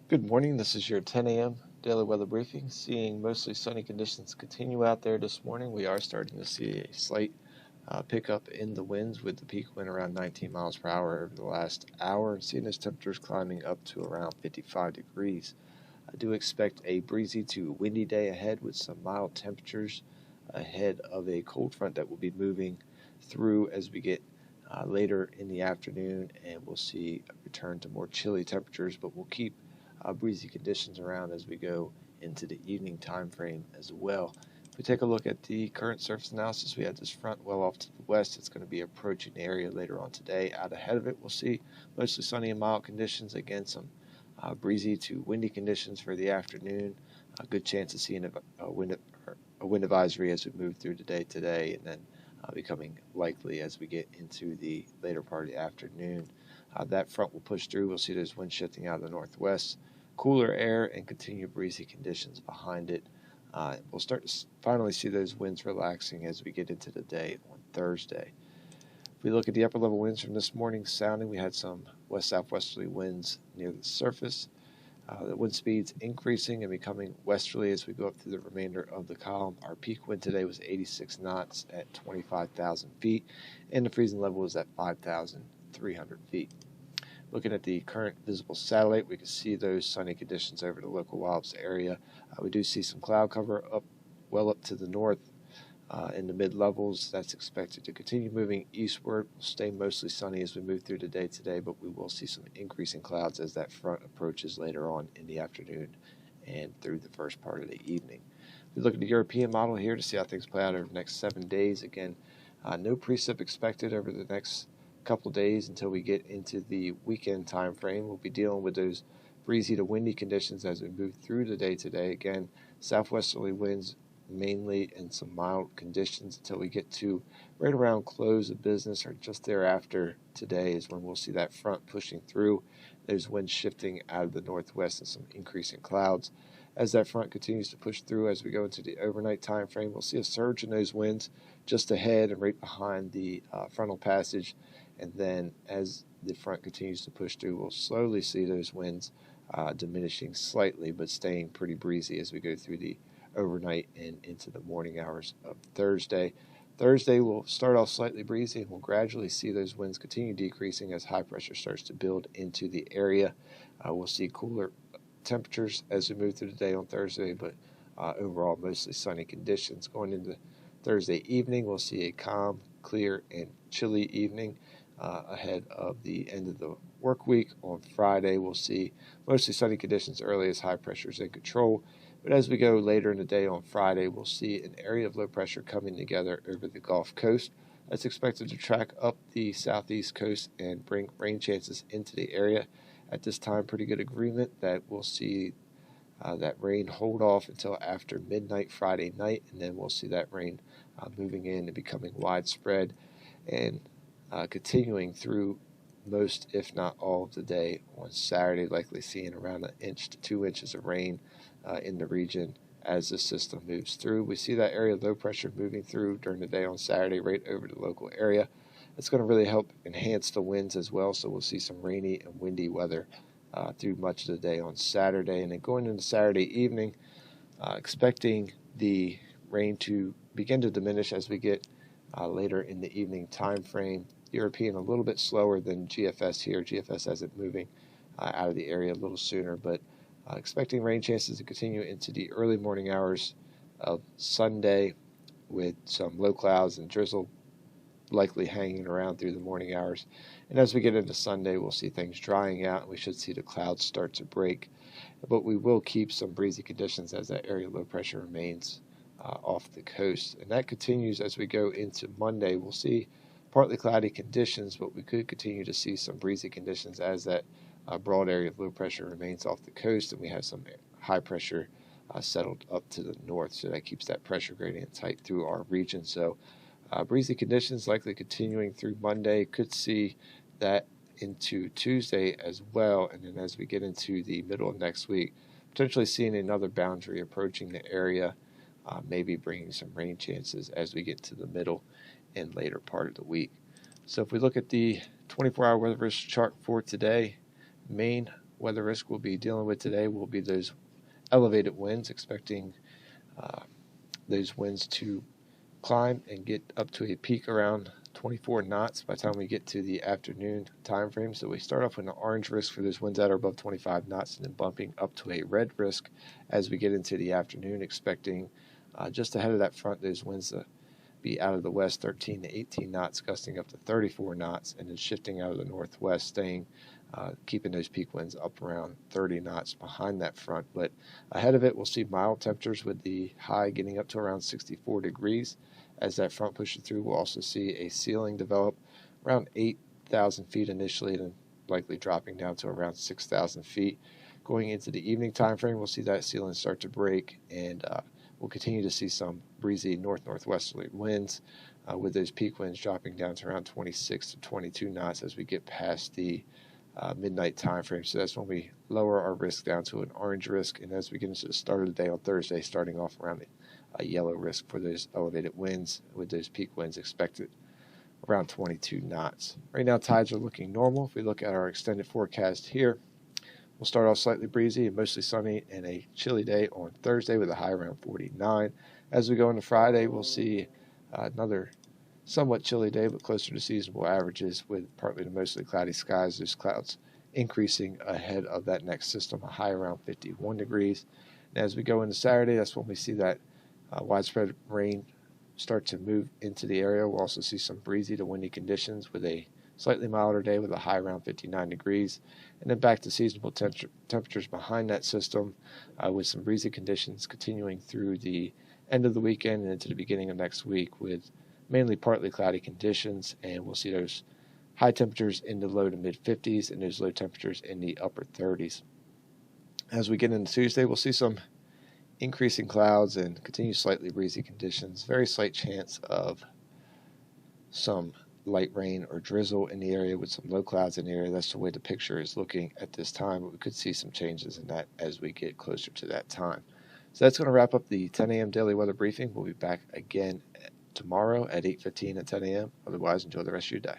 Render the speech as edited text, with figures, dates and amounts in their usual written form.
Good morning. This is your 10 a.m. daily weather briefing. Seeing mostly sunny conditions continue out there this morning. We are starting to see a slight pickup in the winds with the peak wind around 19 miles per hour over the last hour, and seeing those temperatures climbing up to around 55 degrees. I do expect a breezy to windy day ahead with some mild temperatures ahead of a cold front that will be moving through as we get later in the afternoon, and we'll see a return to more chilly temperatures, but we'll keep breezy conditions around as we go into the evening time frame as well. If we take a look at the current surface analysis, we have this front well off to the west. It's going to be approaching the area later on today. Out ahead of it, we'll see mostly sunny and mild conditions. Again, some breezy to windy conditions for the afternoon. A good chance of seeing a wind advisory as we move through the day today, and then becoming likely as we get into the later part of the afternoon. That front will push through. We'll see those winds shifting out of the northwest, cooler air, and continued breezy conditions behind it. We'll start to finally see those winds relaxing as we get into the day on Thursday. If we look at the upper level winds from this morning's sounding, we had some west-southwesterly winds near the surface. The wind speeds increasing and becoming westerly as we go up through the remainder of the column. Our peak wind today was 86 knots at 25,000 feet, and the freezing level was at 5,300 feet. Looking at the current visible satellite, we can see those sunny conditions over the local Wallops area. We do see some cloud cover well up to the north in the mid-levels. That's expected to continue moving eastward. We'll stay mostly sunny as we move through the day today, but we will see some increasing clouds as that front approaches later on in the afternoon and through the first part of the evening. We look at the European model here to see how things play out over the next 7 days. Again, no precip expected over the next couple days until we get into the weekend time frame. We'll be dealing with those breezy to windy conditions as we move through the day today. Again, southwesterly winds mainly and some mild conditions until we get to right around close of business or just thereafter. Today is when we'll see that front pushing through. There's winds shifting out of the northwest and some increasing clouds. As that front continues to push through as we go into the overnight time frame, we'll see a surge in those winds just ahead and right behind the frontal passage. And then as the front continues to push through, we'll slowly see those winds diminishing slightly, but staying pretty breezy as we go through the overnight and into the morning hours of Thursday. Thursday will start off slightly breezy, and we'll gradually see those winds continue decreasing as high pressure starts to build into the area. We'll see cooler temperatures as we move through the day on Thursday, but overall mostly sunny conditions. Going into Thursday evening, we'll see a calm, clear, and chilly evening ahead of the end of the work week. On Friday, we'll see mostly sunny conditions early as high pressure is in control. But as we go later in the day on Friday, we'll see an area of low pressure coming together over the Gulf Coast. That's expected to track up the southeast coast and bring rain chances into the area. At this time, pretty good agreement that we'll see that rain hold off until after midnight Friday night, and then we'll see that rain moving in and becoming widespread and continuing through most, if not all, of the day on Saturday, likely seeing around 1 inch to 2 inches of rain in the region as the system moves through. We see that area of low pressure moving through during the day on Saturday right over the local area. It's going to really help enhance the winds as well, so we'll see some rainy and windy weather through much of the day on Saturday. And then going into Saturday evening, expecting the rain to begin to diminish as we get later in the evening time frame. European a little bit slower than GFS here. GFS has it moving out of the area a little sooner, but expecting rain chances to continue into the early morning hours of Sunday with some low clouds and drizzle likely hanging around through the morning hours. And as we get into Sunday, we'll see things drying out, and we should see the clouds start to break. But we will keep some breezy conditions as that area of low pressure remains off the coast. And that continues as we go into Monday. We'll see partly cloudy conditions, but we could continue to see some breezy conditions as that broad area of low pressure remains off the coast, and we have some high pressure settled up to the north, so that keeps that pressure gradient tight through our region. So breezy conditions likely continuing through Monday. Could see that into Tuesday as well, and then as we get into the middle of next week, potentially seeing another boundary approaching the area, maybe bringing some rain chances as we get to the middle and later part of the week. So if we look at the 24-hour weather risk chart for today, main weather risk we'll be dealing with today will be those elevated winds, expecting those winds to climb and get up to a peak around 24 knots by the time we get to the afternoon time frame. So we start off with an orange risk for those winds that are above 25 knots and then bumping up to a red risk as we get into the afternoon, expecting just ahead of that front those winds to be out of the west 13 to 18 knots, gusting up to 34 knots, and then shifting out of the northwest, staying keeping those peak winds up around 30 knots behind that front. But ahead of it, we'll see mild temperatures with the high getting up to around 64 degrees. As that front pushes through, we'll also see a ceiling develop around 8,000 feet initially, then likely dropping down to around 6,000 feet. Going into the evening time frame, we'll see that ceiling start to break, and we'll continue to see some breezy north-northwesterly winds, with those peak winds dropping down to around 26 to 22 knots as we get past the midnight time frame. So that's when we lower our risk down to an orange risk, and as we get into the start of the day on Thursday, starting off around a yellow risk for those elevated winds, with those peak winds expected around 22 knots. Right now, tides are looking normal. If we look at our extended forecast here, we'll start off slightly breezy and mostly sunny and a chilly day on Thursday with a high around 49. As we go into Friday, we'll see another somewhat chilly day, but closer to seasonable averages with partly to mostly cloudy skies. There's clouds increasing ahead of that next system, a high around 51 degrees. And as we go into Saturday, that's when we see that widespread rain start to move into the area. We'll also see some breezy to windy conditions with a slightly milder day with a high around 59 degrees. And then back to seasonable temperatures behind that system, with some breezy conditions continuing through the end of the weekend and into the beginning of next week, with mainly partly cloudy conditions, and we'll see those high temperatures in the low to mid 50s and those low temperatures in the upper 30s. As we get into Tuesday, we'll see some increasing clouds and continue slightly breezy conditions. Very slight chance of some light rain or drizzle in the area with some low clouds in the area. That's the way the picture is looking at this time, but we could see some changes in that as we get closer to that time. So that's going to wrap up the 10 a.m. daily weather briefing. We'll be back again tomorrow at 8:15 and 10 a.m. Otherwise, enjoy the rest of your day.